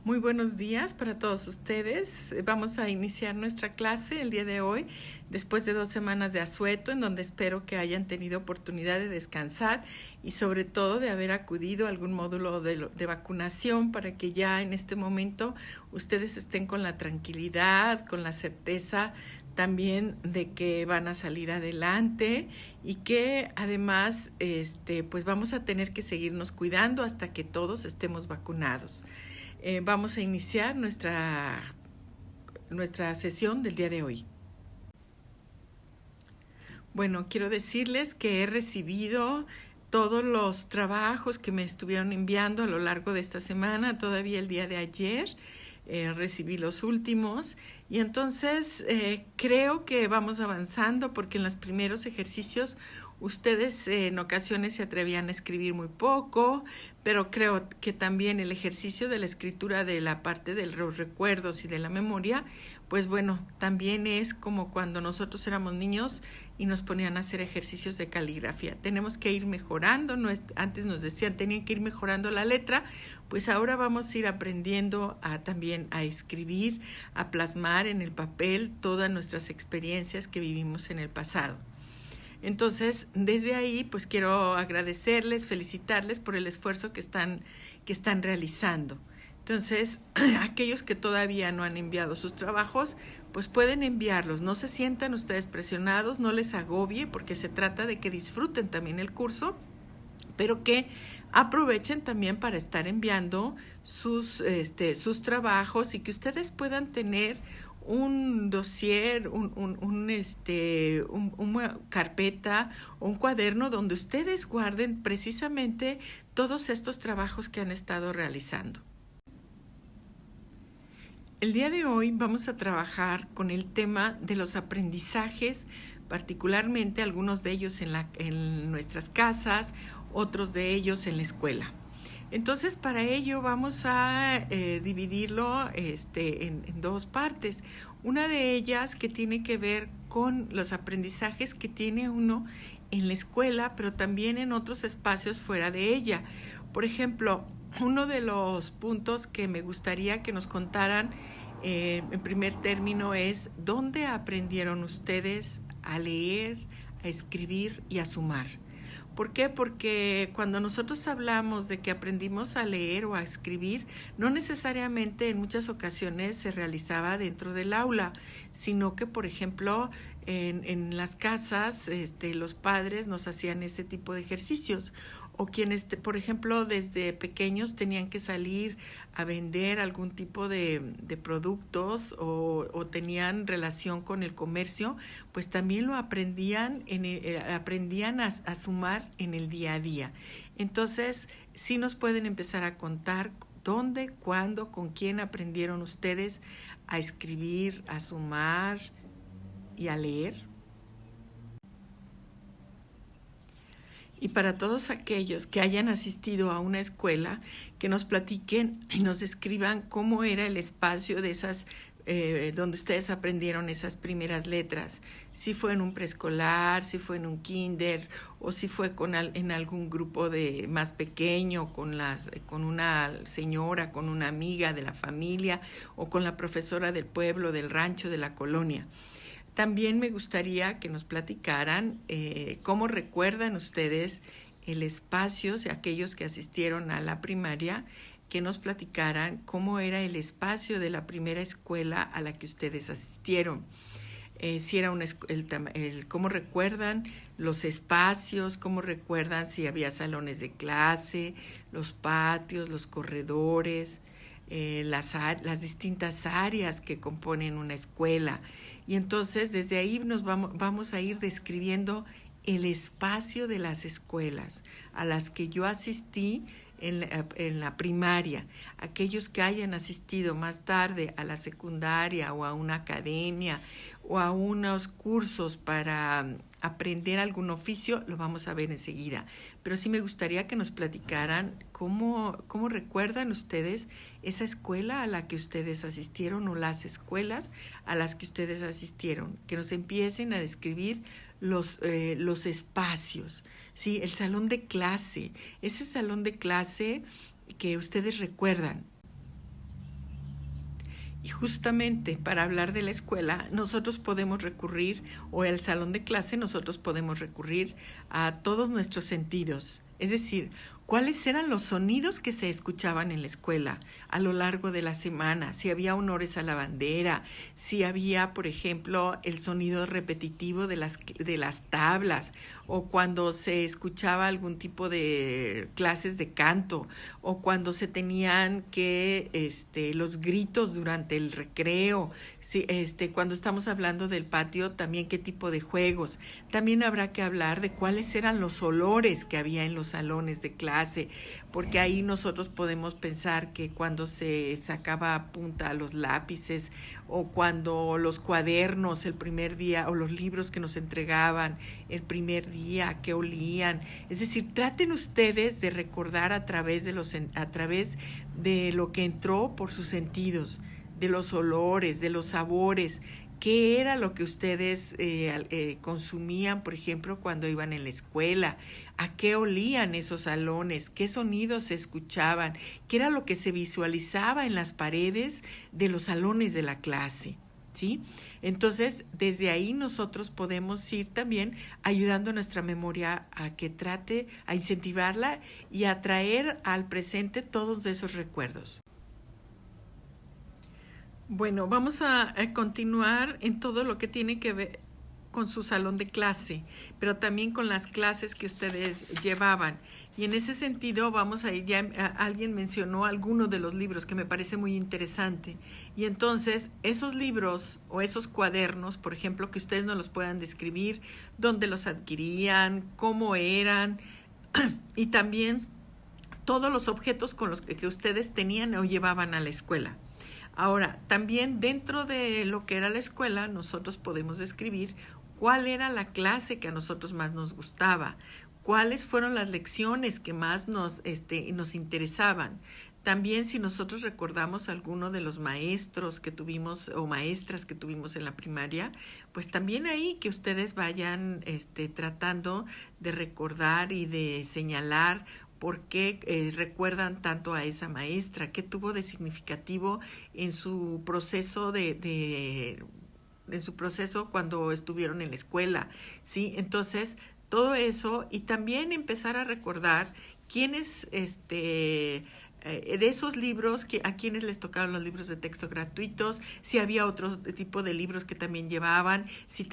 Muy buenos días para todos ustedes. Vamos a iniciar nuestra clase el día de hoy, después de 2 semanas de asueto, en donde espero que hayan tenido oportunidad de descansar y sobre todo de haber acudido a algún módulo de vacunación para que ya en este momento ustedes estén con la tranquilidad, con la certeza también de que van a salir adelante y que además pues vamos a tener que seguirnos cuidando hasta que todos estemos vacunados. Vamos a iniciar nuestra sesión del día de hoy. Bueno, quiero decirles que he recibido todos los trabajos que me estuvieron enviando a lo largo de esta semana, todavía el día de ayer. Recibí los últimos y entonces creo que vamos avanzando porque en los primeros ejercicios ustedes en ocasiones se atrevían a escribir muy poco, pero creo que también el ejercicio de la escritura de la parte de los recuerdos y de la memoria, pues bueno, también es como cuando nosotros éramos niños y nos ponían a hacer ejercicios de caligrafía. Tenemos que ir mejorando, antes nos decían tenían que ir mejorando la letra, pues ahora vamos a ir aprendiendo también a escribir, a plasmar en el papel todas nuestras experiencias que vivimos en el pasado. Entonces, desde ahí, pues quiero agradecerles, felicitarles por el esfuerzo que están realizando. Entonces, aquellos que todavía no han enviado sus trabajos, pues pueden enviarlos. No se sientan ustedes presionados, no les agobie, porque se trata de que disfruten también el curso, pero que aprovechen también para estar enviando sus trabajos y que ustedes puedan tener un dossier, una carpeta o un cuaderno donde ustedes guarden precisamente todos estos trabajos que han estado realizando. El día de hoy vamos a trabajar con el tema de los aprendizajes, particularmente algunos de ellos en nuestras casas, otros de ellos en la escuela. Entonces, para ello vamos a dividirlo en dos partes. Una de ellas que tiene que ver con los aprendizajes que tiene uno en la escuela, pero también en otros espacios fuera de ella. Por ejemplo, uno de los puntos que me gustaría que nos contaran en primer término es ¿dónde aprendieron ustedes a leer, a escribir y a sumar? ¿Por qué? Porque cuando nosotros hablamos de que aprendimos a leer o a escribir, no necesariamente en muchas ocasiones se realizaba dentro del aula, sino que, por ejemplo, en las casas los padres nos hacían ese tipo de ejercicios. O quienes, por ejemplo, desde pequeños tenían que salir a vender algún tipo de productos o tenían relación con el comercio, pues también lo aprendían a sumar en el día a día. Entonces, sí nos pueden empezar a contar dónde, cuándo, con quién aprendieron ustedes a escribir, a sumar y a leer. Y para todos aquellos que hayan asistido a una escuela, que nos platiquen y nos describan cómo era el espacio de esas, donde ustedes aprendieron esas primeras letras. Si fue en un preescolar, si fue en un kinder, o si fue en algún grupo más pequeño, con una señora, con una amiga de la familia, o con la profesora del pueblo, del rancho, de la colonia. También me gustaría que nos platicaran cómo recuerdan ustedes el espacio, si aquellos que asistieron a la primaria, que nos platicaran cómo era el espacio de la primera escuela a la que ustedes asistieron. Si era cómo recuerdan los espacios, cómo recuerdan si había salones de clase, los patios, los corredores, las distintas áreas que componen una escuela. Y entonces desde ahí nos vamos a ir describiendo el espacio de las escuelas a las que yo asistí en la primaria. Aquellos que hayan asistido más tarde a la secundaria o a una academia o a unos cursos para aprender algún oficio, lo vamos a ver enseguida. Pero sí me gustaría que nos platicaran cómo recuerdan ustedes esa escuela a la que ustedes asistieron o las escuelas a las que ustedes asistieron, que nos empiecen a describir los espacios, ¿sí? El salón de clase, ese salón de clase que ustedes recuerdan. justamente para hablar de la escuela, nosotros podemos recurrir, o el salón de clase, nosotros podemos recurrir a todos nuestros sentidos. Es decir, cuáles eran los sonidos que se escuchaban en la escuela a lo largo de la semana, si había honores a la bandera, si había, por ejemplo, el sonido repetitivo de las tablas, o cuando se escuchaba algún tipo de clases de canto, o cuando se tenían que los gritos durante el recreo, si, cuando estamos hablando del patio, también qué tipo de juegos. También habrá que hablar de cuáles eran los olores que había en los salones de clase, porque ahí nosotros podemos pensar que cuando se sacaba punta a los lápices, o cuando los cuadernos el primer día, o los libros que nos entregaban el primer día, que olían. Es decir, traten ustedes de recordar a través de lo que entró por sus sentidos, de los olores, de los sabores. ¿Qué era lo que ustedes consumían, por ejemplo, cuando iban en la escuela? ¿A qué olían esos salones? ¿Qué sonidos se escuchaban? ¿Qué era lo que se visualizaba en las paredes de los salones de la clase? ¿Sí? Entonces, desde ahí nosotros podemos ir también ayudando a nuestra memoria a que trate, a incentivarla y a traer al presente todos esos recuerdos. Bueno, vamos a continuar en todo lo que tiene que ver con su salón de clase, pero también con las clases que ustedes llevaban. Y en ese sentido vamos a ir, alguien mencionó algunos de los libros que me parece muy interesante. Y entonces esos libros o esos cuadernos, por ejemplo, que ustedes nos los puedan describir, dónde los adquirían, cómo eran, y también todos los objetos con los que ustedes tenían o llevaban a la escuela. Ahora, también dentro de lo que era la escuela, nosotros podemos describir cuál era la clase que a nosotros más nos gustaba, cuáles fueron las lecciones que más nos interesaban. También si nosotros recordamos alguno de los maestros que tuvimos o maestras que tuvimos en la primaria, pues también ahí que ustedes vayan tratando de recordar y de señalar por qué recuerdan tanto a esa maestra, qué tuvo de significativo en su proceso en su proceso cuando estuvieron en la escuela, ¿sí? Entonces, todo eso, y también empezar a recordar quiénes de esos libros, a quienes les tocaron los libros de texto gratuitos, si había otro tipo de libros que también llevaban, si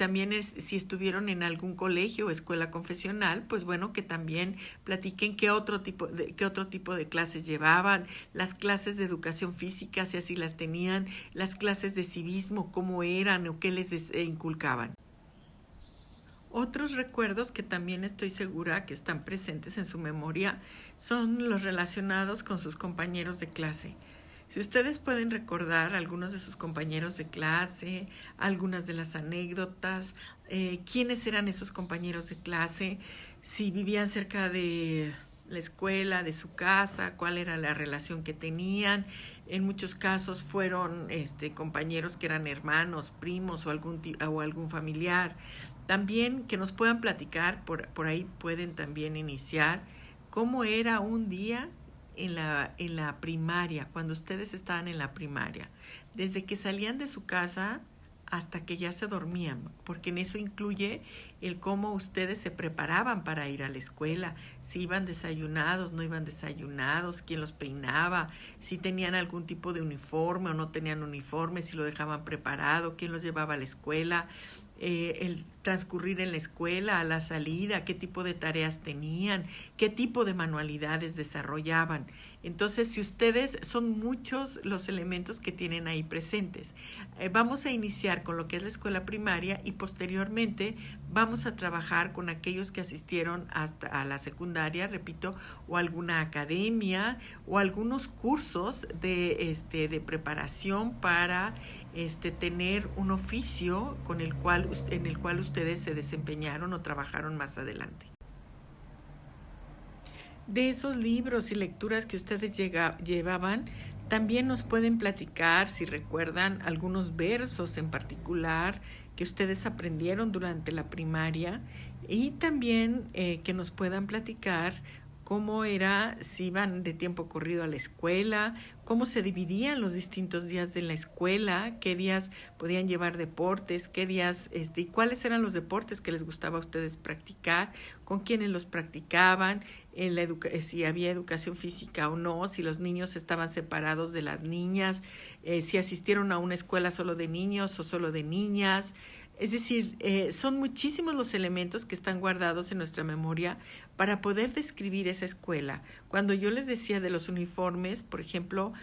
estuvieron en algún colegio o escuela confesional, pues bueno, que también platiquen qué otro tipo de clases llevaban, las clases de educación física, si así las tenían, las clases de civismo, cómo eran o qué les inculcaban. Otros recuerdos que también estoy segura que están presentes en su memoria son los relacionados con sus compañeros de clase. Si ustedes pueden recordar algunos de sus compañeros de clase, algunas de las anécdotas, quiénes eran esos compañeros de clase, si vivían cerca de la escuela, de su casa, cuál era la relación que tenían. En muchos casos fueron compañeros que eran hermanos, primos o algún familiar. También que nos puedan platicar, por ahí pueden también iniciar, cómo era un día en la primaria, cuando ustedes estaban en la primaria, desde que salían de su casa hasta que ya se dormían, porque en eso incluye el cómo ustedes se preparaban para ir a la escuela, si iban desayunados, no iban desayunados, quién los peinaba, si tenían algún tipo de uniforme o no tenían uniforme, si lo dejaban preparado, quién los llevaba a la escuela, el transcurrir en la escuela, a la salida, qué tipo de tareas tenían, qué tipo de manualidades desarrollaban. Entonces, si ustedes, son muchos los elementos que tienen ahí presentes. Vamos a iniciar con lo que es la escuela primaria y posteriormente vamos a trabajar con aquellos que asistieron hasta a la secundaria, repito, o alguna academia o algunos cursos de preparación para tener un oficio en el cual ustedes se desempeñaron o trabajaron más adelante. De esos libros y lecturas que ustedes llevaban, también nos pueden platicar si recuerdan algunos versos en particular que ustedes aprendieron durante la primaria y también que nos puedan platicar cómo era, si iban de tiempo corrido a la escuela, cómo se dividían los distintos días de la escuela, qué días podían llevar deportes, qué días, y cuáles eran los deportes que les gustaba a ustedes practicar, con quiénes los practicaban, si había educación física o no, si los niños estaban separados de las niñas, si asistieron a una escuela solo de niños o solo de niñas. Es decir, son muchísimos los elementos que están guardados en nuestra memoria para poder describir esa escuela. Cuando yo les decía de los uniformes, por ejemplo,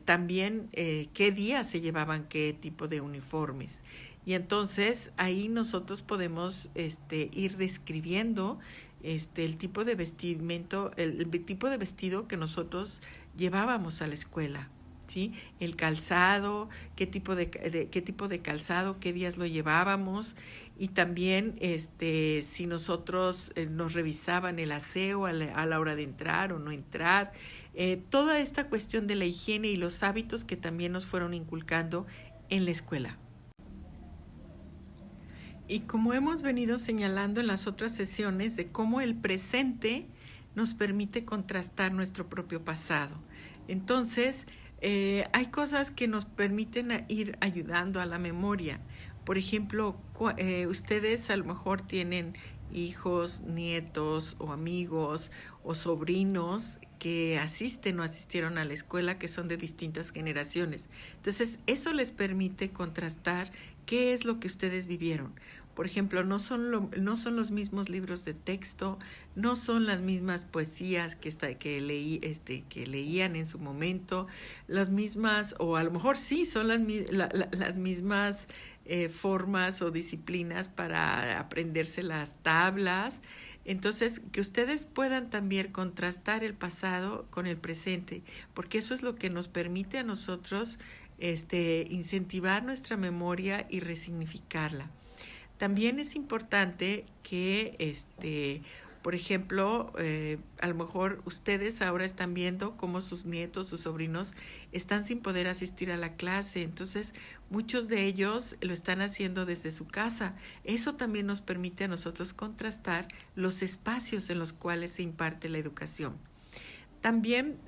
también qué días se llevaban qué tipo de uniformes. Y entonces ahí nosotros podemos ir describiendo el tipo de vestimento, el tipo de vestido que nosotros llevábamos a la escuela. ¿Sí? El calzado, qué tipo de calzado, qué días lo llevábamos, y también si nosotros nos revisaban el aseo a la hora de entrar o no entrar, toda esta cuestión de la higiene y los hábitos que también nos fueron inculcando en la escuela. Y como hemos venido señalando en las otras sesiones, de cómo el presente nos permite contrastar nuestro propio pasado. Entonces, hay cosas que nos permiten ir ayudando a la memoria. Por ejemplo, ustedes a lo mejor tienen hijos, nietos o amigos o sobrinos que asisten o asistieron a la escuela, que son de distintas generaciones. Entonces, eso les permite contrastar qué es lo que ustedes vivieron. Por ejemplo, no son los mismos libros de texto, no son las mismas poesías que leían en su momento, las mismas, o a lo mejor sí, son las mismas formas o disciplinas para aprenderse las tablas. Entonces, que ustedes puedan también contrastar el pasado con el presente, porque eso es lo que nos permite a nosotros incentivar nuestra memoria y resignificarla. También es importante que, por ejemplo, a lo mejor ustedes ahora están viendo cómo sus nietos, sus sobrinos están sin poder asistir a la clase. Entonces, muchos de ellos lo están haciendo desde su casa. Eso también nos permite a nosotros contrastar los espacios en los cuales se imparte la educación. También,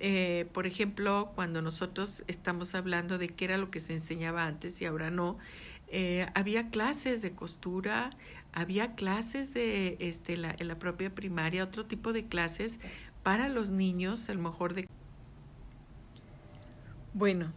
por ejemplo, cuando nosotros estamos hablando de qué era lo que se enseñaba antes y ahora no, había clases de costura, había clases en la propia primaria, otro tipo de clases para los niños, a lo mejor de... Bueno,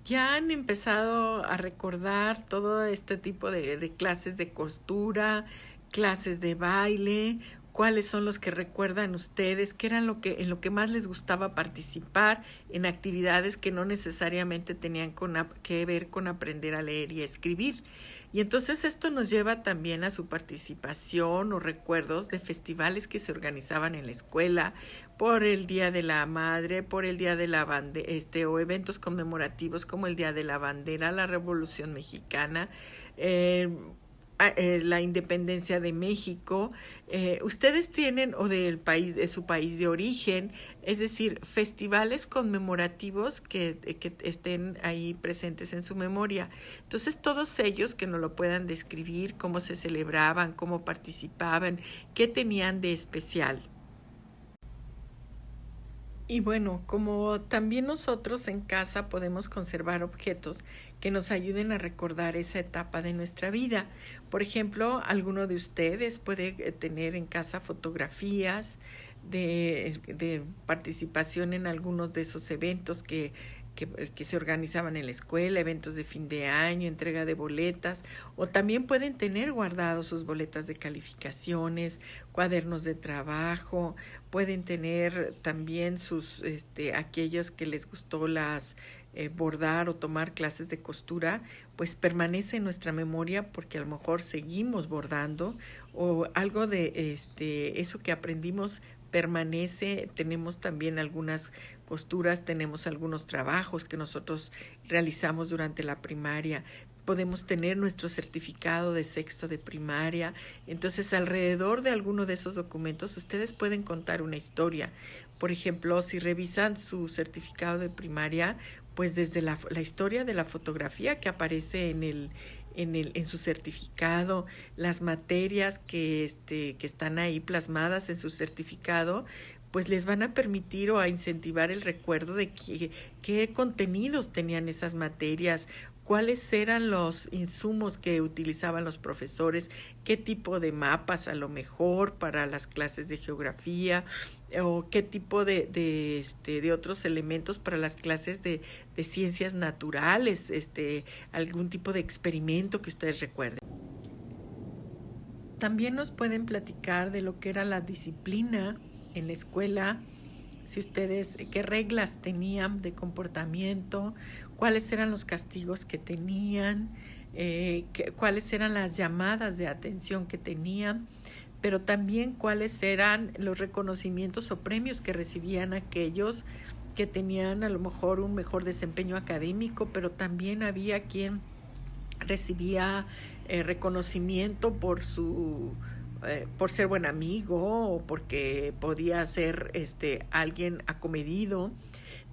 ya han empezado a recordar todo este tipo de clases de costura, clases de baile, cuáles son los que recuerdan ustedes, qué eran en lo que más les gustaba participar en actividades que no necesariamente tenían que ver con aprender a leer y a escribir. Y entonces esto nos lleva también a su participación o recuerdos de festivales que se organizaban en la escuela por el Día de la Madre, por el Día de la Bandera, o eventos conmemorativos como el Día de la Bandera, la Revolución Mexicana, la independencia de México. Ustedes tienen, o de su país de origen, es decir, festivales conmemorativos que estén ahí presentes en su memoria. Entonces, todos ellos que nos lo puedan describir, cómo se celebraban, cómo participaban, qué tenían de especial. Y bueno, como también nosotros en casa podemos conservar objetos que nos ayuden a recordar esa etapa de nuestra vida. Por ejemplo, alguno de ustedes puede tener en casa fotografías de participación en algunos de esos eventos que se organizaban en la escuela, eventos de fin de año, entrega de boletas, o también pueden tener guardados sus boletas de calificaciones, cuadernos de trabajo, pueden tener también sus aquellos que les gustó bordar o tomar clases de costura, pues permanece en nuestra memoria porque a lo mejor seguimos bordando, o algo de eso que aprendimos permanece. Tenemos también algunas costuras, tenemos algunos trabajos que nosotros realizamos durante la primaria, podemos tener nuestro certificado de sexto de primaria. Entonces, alrededor de alguno de esos documentos, ustedes pueden contar una historia. Por ejemplo, si revisan su certificado de primaria, pues desde la historia de la fotografía que aparece en su certificado, las materias que están ahí plasmadas en su certificado, pues les van a permitir o a incentivar el recuerdo de qué contenidos tenían esas materias, cuáles eran los insumos que utilizaban los profesores, qué tipo de mapas a lo mejor para las clases de geografía, o qué tipo de otros elementos para las clases de ciencias naturales, algún tipo de experimento que ustedes recuerden. También nos pueden platicar de lo que era la disciplina en la escuela, si ustedes, qué reglas tenían de comportamiento, cuáles eran los castigos que tenían, cuáles eran las llamadas de atención que tenían, pero también cuáles eran los reconocimientos o premios que recibían aquellos que tenían a lo mejor un mejor desempeño académico, pero también había quien recibía reconocimiento por ser buen amigo o porque podía ser alguien acomedido.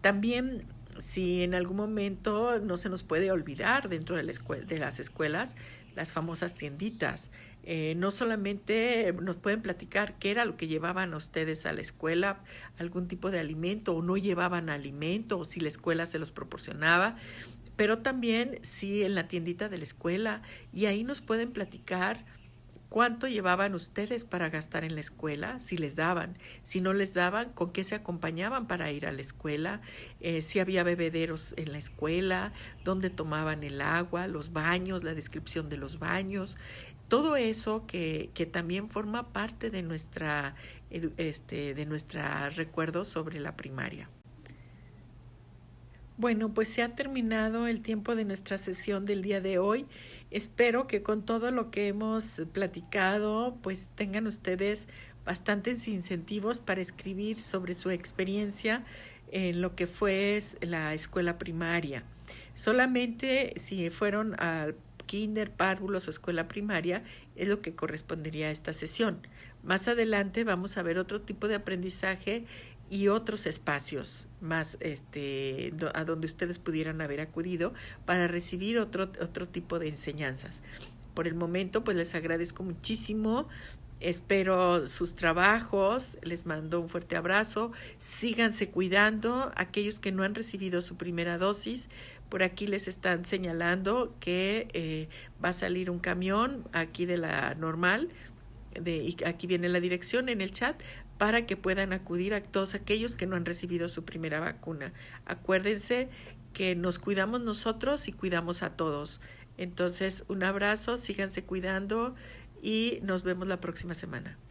También, si en algún momento no se nos puede olvidar dentro de las escuelas, las famosas tienditas. No solamente nos pueden platicar qué era lo que llevaban ustedes a la escuela, algún tipo de alimento, o no llevaban alimento, o si la escuela se los proporcionaba, pero también si en la tiendita de la escuela, y ahí nos pueden platicar cuánto llevaban ustedes para gastar en la escuela, si les daban, si no les daban, con qué se acompañaban para ir a la escuela, si había bebederos en la escuela, dónde tomaban el agua, los baños, la descripción de los baños, todo eso que también forma parte de nuestra recuerdo sobre la primaria. Bueno, pues se ha terminado el tiempo de nuestra sesión del día de hoy. Espero que con todo lo que hemos platicado, pues tengan ustedes bastantes incentivos para escribir sobre su experiencia en lo que fue la escuela primaria. Solamente si fueron al kinder, párvulos o escuela primaria, es lo que correspondería a esta sesión. Más adelante vamos a ver otro tipo de aprendizaje y otros espacios más a donde ustedes pudieran haber acudido para recibir otro tipo de enseñanzas. Por el momento, pues les agradezco muchísimo. Espero sus trabajos, les mando un fuerte abrazo, síganse cuidando. Aquellos que no han recibido su primera dosis, por aquí les están señalando que va a salir un camión aquí de la normal, y aquí viene la dirección en el chat, para que puedan acudir a todos aquellos que no han recibido su primera vacuna. Acuérdense que nos cuidamos nosotros y cuidamos a todos. Entonces, un abrazo, síganse cuidando y nos vemos la próxima semana.